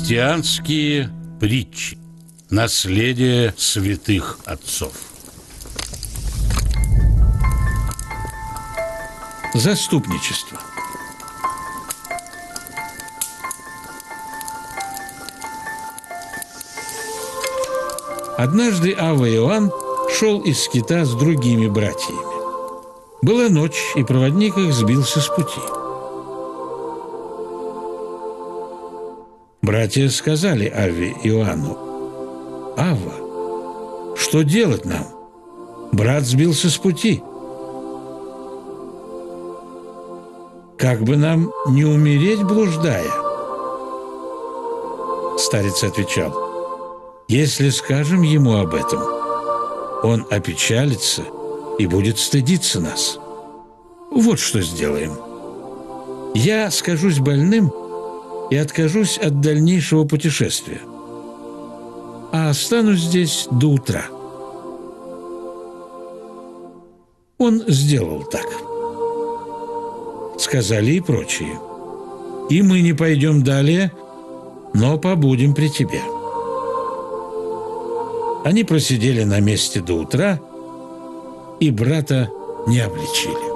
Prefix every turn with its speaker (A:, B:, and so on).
A: Христианские притчи. Наследие святых отцов.
B: Заступничество. Однажды Авва Иоанн шел из скита с другими братьями. Была ночь, и проводник их сбился с пути. Братья сказали Авве Иоанну: «Авва, что делать нам? Брат сбился с пути. Как бы нам не умереть, блуждая?» Старец отвечал: «Если скажем ему об этом, он опечалится и будет стыдиться нас. Вот что сделаем. Я скажусь больным и откажусь от дальнейшего путешествия, а останусь здесь до утра». Он сделал так. Сказали и прочие: «И мы не пойдем далее, но побудем при тебе». Они просидели на месте до утра, и брата не обличили.